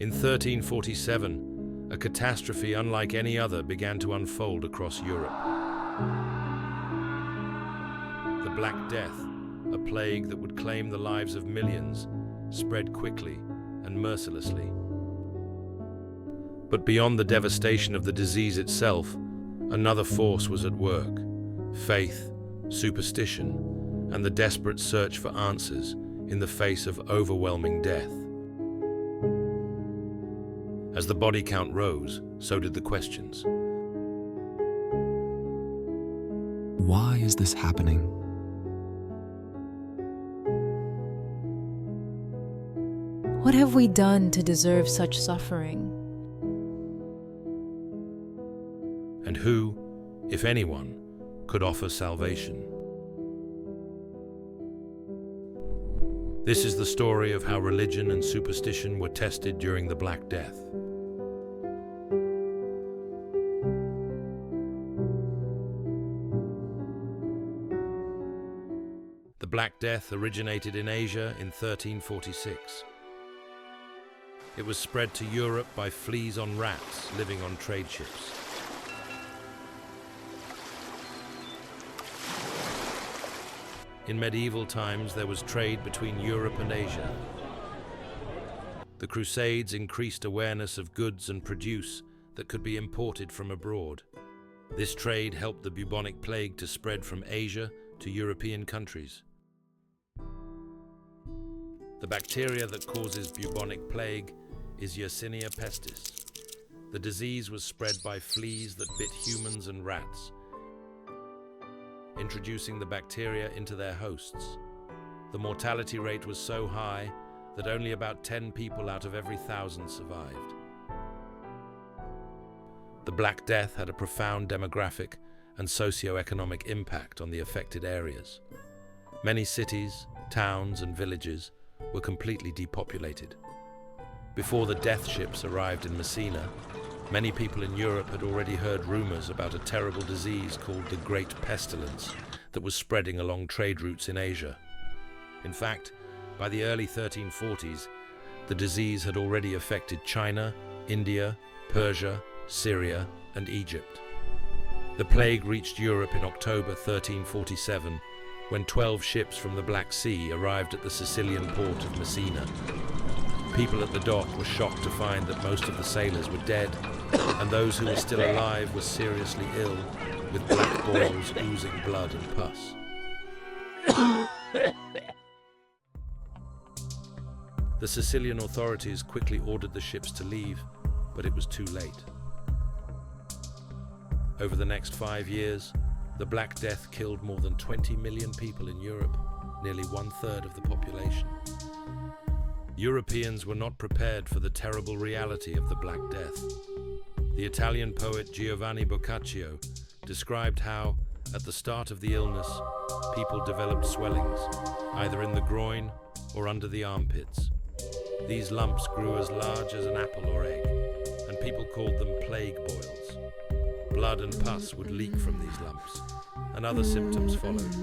In 1347, a catastrophe unlike any other began to unfold across Europe. The Black Death, a plague that would claim the lives of millions, spread quickly and mercilessly. But beyond the devastation of the disease itself, another force was at work: faith, superstition, and the desperate search for answers in the face of overwhelming death. As the body count rose, so did the questions. Why is this happening? What have we done to deserve such suffering? And who, if anyone, could offer salvation? This is the story of how religion and superstition were tested during the Black Death. The Black Death originated in Asia in 1346. It was spread to Europe by fleas on rats living on trade ships. In medieval times, there was trade between Europe and Asia. The Crusades increased awareness of goods and produce that could be imported from abroad. This trade helped the bubonic plague to spread from Asia to European countries. The bacteria that causes bubonic plague is Yersinia pestis. The disease was spread by fleas that bit humans and rats, introducing the bacteria into their hosts. The mortality rate was so high that only about 10 people out of every 1,000 survived. The Black Death had a profound demographic and socio-economic impact on the affected areas. Many cities, towns, and villages were completely depopulated. Before the death ships arrived in Messina, many people in Europe had already heard rumors about a terrible disease called the Great Pestilence that was spreading along trade routes in Asia. In fact, by the early 1340s, the disease had already affected China, India, Persia, Syria, and Egypt. The plague reached Europe in October 1347, when 12 ships from the Black Sea arrived at the Sicilian port of Messina. People at the dock were shocked to find that most of the sailors were dead, and those who were still alive were seriously ill, with black boils oozing blood and pus. The Sicilian authorities quickly ordered the ships to leave, but it was too late. Over the next 5 years, the Black Death killed more than 20 million people in Europe, nearly 1/3 of the population. Europeans were not prepared for the terrible reality of the Black Death. The Italian poet Giovanni Boccaccio described how, at the start of the illness, people developed swellings, either in the groin or under the armpits. These lumps grew as large as an apple or egg, and people called them plague boils. Blood and pus would leak from these lumps, and other symptoms followed,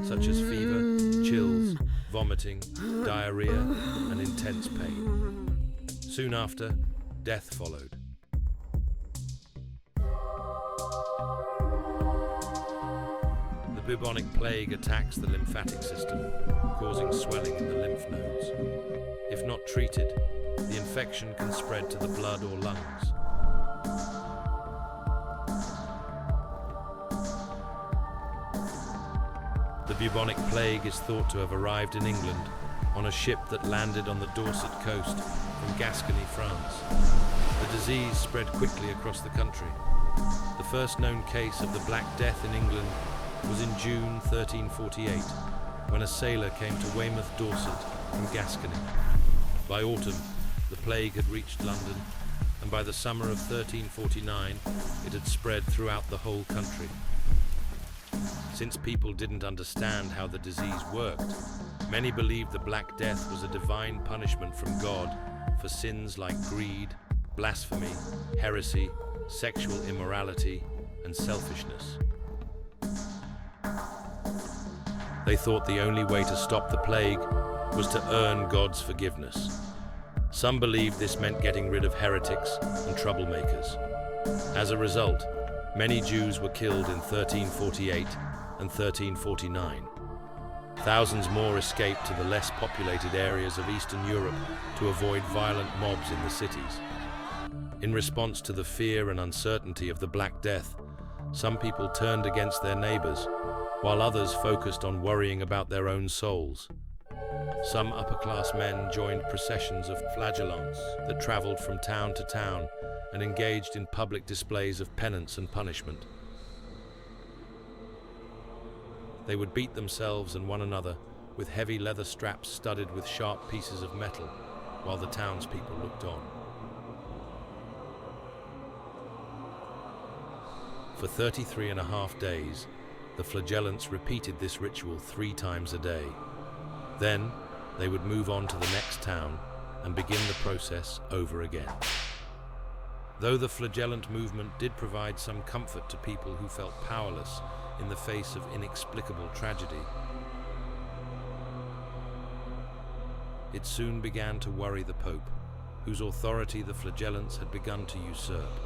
such as fever, chills, vomiting, diarrhea, and intense pain. Soon after, death followed. The bubonic plague attacks the lymphatic system, causing swelling in the lymph nodes. If not treated, the infection can spread to the blood or lungs. The bubonic plague is thought to have arrived in England on a ship that landed on the Dorset coast from Gascony, France. The disease spread quickly across the country. The first known case of the Black Death in England was in June 1348, when a sailor came to Weymouth, Dorset from Gascony. By autumn, the plague had reached London, and by the summer of 1349, it had spread throughout the whole country. Since people didn't understand how the disease worked, many believed the Black Death was a divine punishment from God for sins like greed, blasphemy, heresy, sexual immorality, and selfishness. They thought the only way to stop the plague was to earn God's forgiveness. Some believed this meant getting rid of heretics and troublemakers. As a result, many Jews were killed in 1348 and 1349. Thousands more escaped to the less populated areas of Eastern Europe to avoid violent mobs in the cities. In response to the fear and uncertainty of the Black Death, some people turned against their neighbors, while others focused on worrying about their own souls. Some upper-class men joined processions of flagellants that traveled from town to town and engaged in public displays of penance and punishment. They would beat themselves and one another with heavy leather straps studded with sharp pieces of metal, while the townspeople looked on. For 33.5 days, the flagellants repeated this ritual 3 times a day. Then, they would move on to the next town and begin the process over again. Though the flagellant movement did provide some comfort to people who felt powerless in the face of inexplicable tragedy, it soon began to worry the Pope, whose authority the flagellants had begun to usurp.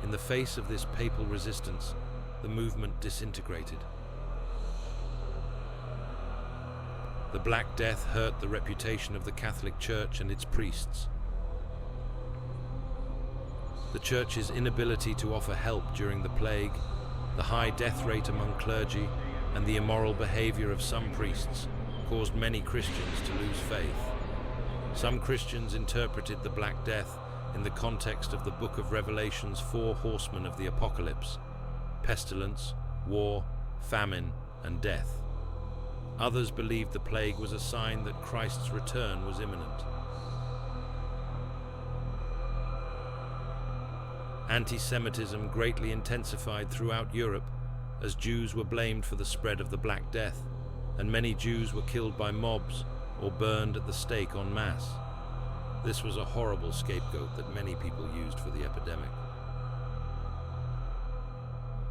In the face of this papal resistance, the movement disintegrated. The Black Death hurt the reputation of the Catholic Church and its priests. The Church's inability to offer help during the plague, the high death rate among clergy, and the immoral behavior of some priests caused many Christians to lose faith. Some Christians interpreted the Black Death in the context of the Book of Revelation's 4 horsemen of the Apocalypse: pestilence, war, famine, and death. Others believed the plague was a sign that Christ's return was imminent. Anti-Semitism greatly intensified throughout Europe as Jews were blamed for the spread of the Black Death, and many Jews were killed by mobs or burned at the stake en masse. This was a horrible scapegoat that many people used for the epidemic.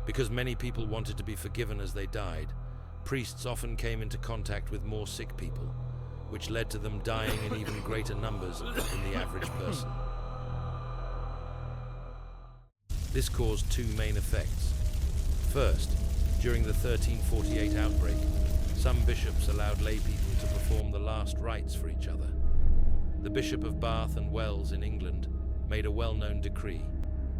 Because many people wanted to be forgiven as they died, priests often came into contact with more sick people, which led to them dying in even greater numbers than the average person. This caused 2 main effects. First, during the 1348 outbreak, some bishops allowed lay people to perform the last rites for each other. The Bishop of Bath and Wells in England made a well-known decree.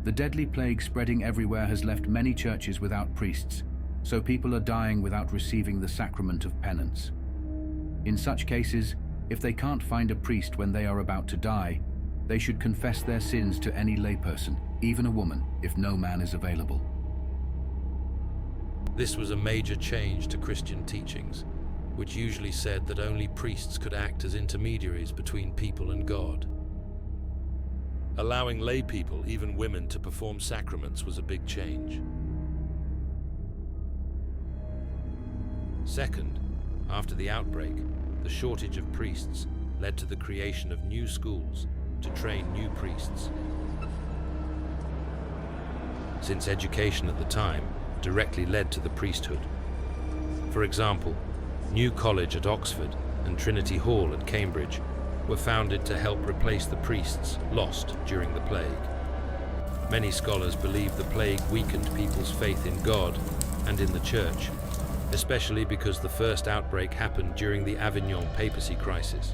The deadly plague spreading everywhere has left many churches without priests, so people are dying without receiving the sacrament of penance. In such cases, if they can't find a priest when they are about to die, they should confess their sins to any layperson, even a woman, if no man is available. This was a major change to Christian teachings, which usually said that only priests could act as intermediaries between people and God. Allowing lay people, even women, to perform sacraments was a big change. Second, after the outbreak, the shortage of priests led to the creation of new schools to train new priests. Since education at the time directly led to the priesthood. For example, New College at Oxford and Trinity Hall at Cambridge were founded to help replace the priests lost during the plague. Many scholars believe the plague weakened people's faith in God and in the Church, especially because the first outbreak happened during the Avignon papacy crisis,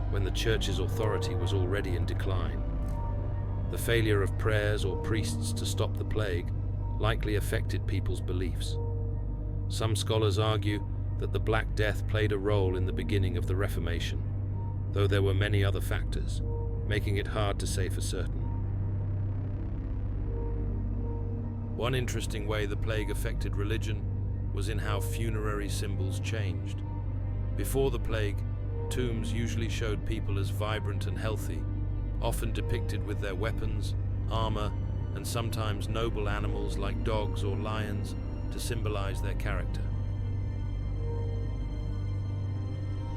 when the Church's authority was already in decline. The failure of prayers or priests to stop the plague likely affected people's beliefs. Some scholars argue that the Black Death played a role in the beginning of the Reformation, though there were many other factors, making it hard to say for certain. One interesting way the plague affected religion was in how funerary symbols changed. Before the plague, tombs usually showed people as vibrant and healthy, often depicted with their weapons, armor, and sometimes noble animals like dogs or lions to symbolize their character.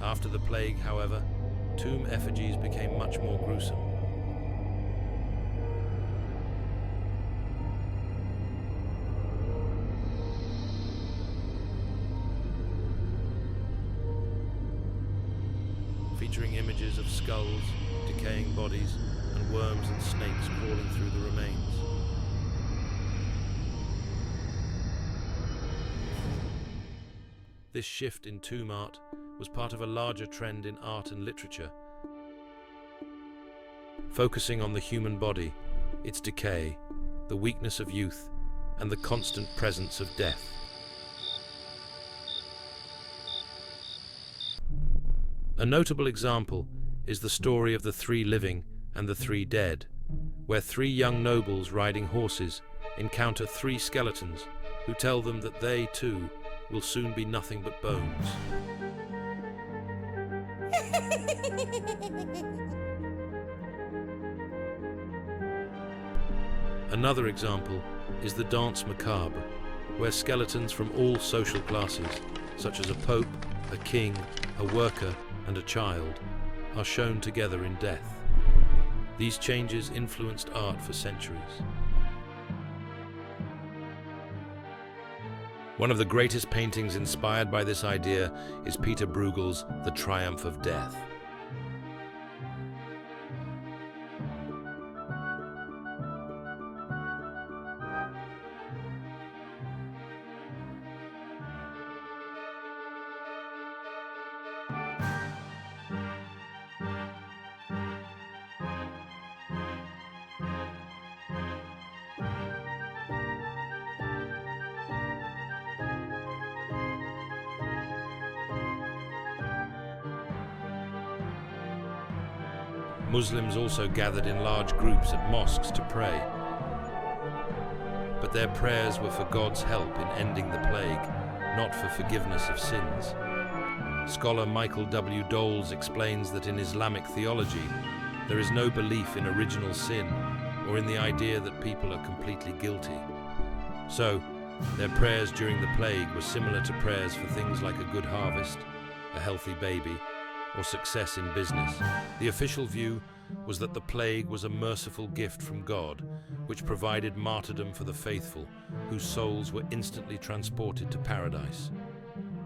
After the plague, however, tomb effigies became much more gruesome. Featuring images of skulls, decaying bodies and worms and snakes crawling through the remains. This shift in tomb art was part of a larger trend in art and literature, focusing on the human body, its decay, the weakness of youth, and the constant presence of death. A notable example is the story of the 3 living and the 3 dead, where 3 young nobles riding horses encounter 3 skeletons who tell them that they, too, will soon be nothing but bones. Another example is the Danse Macabre, where skeletons from all social classes, such as a pope, a king, a worker, and a child, are shown together in death. These changes influenced art for centuries. One of the greatest paintings inspired by this idea is Peter Bruegel's The Triumph of Death. Muslims also gathered in large groups at mosques to pray. But their prayers were for God's help in ending the plague, not for forgiveness of sins. Scholar Michael W. Doles explains that in Islamic theology, there is no belief in original sin or in the idea that people are completely guilty. So, their prayers during the plague were similar to prayers for things like a good harvest, a healthy baby, or success in business. The official view was that the plague was a merciful gift from God, which provided martyrdom for the faithful, whose souls were instantly transported to paradise.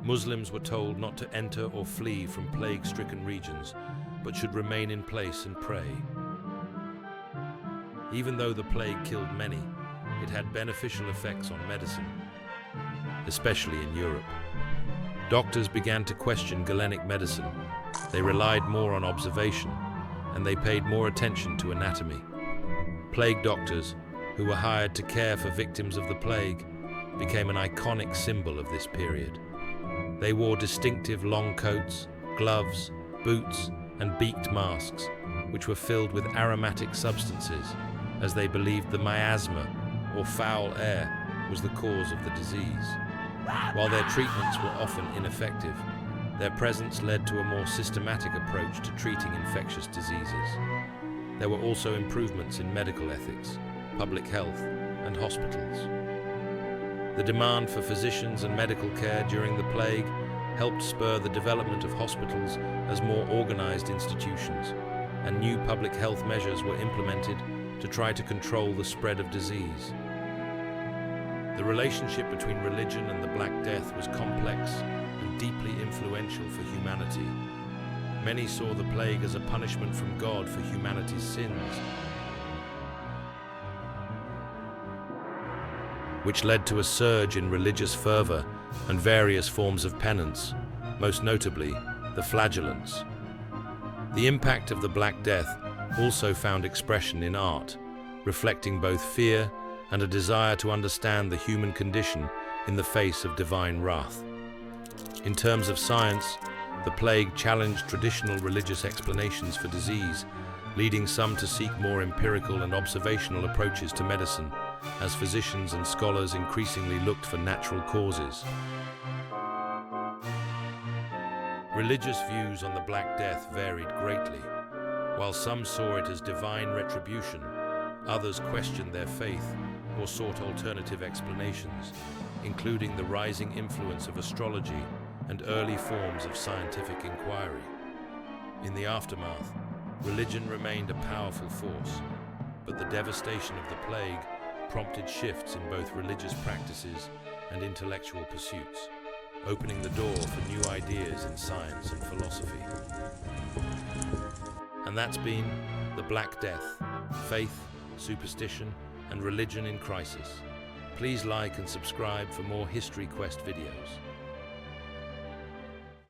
Muslims were told not to enter or flee from plague-stricken regions, but should remain in place and pray. Even though the plague killed many, it had beneficial effects on medicine, especially in Europe. Doctors began to question Galenic medicine. They relied more on observation, and they paid more attention to anatomy. Plague doctors, who were hired to care for victims of the plague, became an iconic symbol of this period. They wore distinctive long coats, gloves, boots, and beaked masks, which were filled with aromatic substances, as they believed the miasma, or foul air, was the cause of the disease. While their treatments were often ineffective, their presence led to a more systematic approach to treating infectious diseases. There were also improvements in medical ethics, public health, and hospitals. The demand for physicians and medical care during the plague helped spur the development of hospitals as more organized institutions, and new public health measures were implemented to try to control the spread of disease. The relationship between religion and the Black Death was complex and deeply influential for humanity. Many saw the plague as a punishment from God for humanity's sins, which led to a surge in religious fervor and various forms of penance, most notably the flagellants. The impact of the Black Death also found expression in art, reflecting both fear and a desire to understand the human condition in the face of divine wrath. In terms of science, the plague challenged traditional religious explanations for disease, leading some to seek more empirical and observational approaches to medicine, as physicians and scholars increasingly looked for natural causes. Religious views on the Black Death varied greatly. While some saw it as divine retribution, others questioned their faith or sought alternative explanations, including the rising influence of astrology and early forms of scientific inquiry. In the aftermath, religion remained a powerful force, but the devastation of the plague prompted shifts in both religious practices and intellectual pursuits, opening the door for new ideas in science and philosophy. And that's been The Black Death, Faith, Superstition, and Religion in Crisis. Please like and subscribe for more History Quest videos.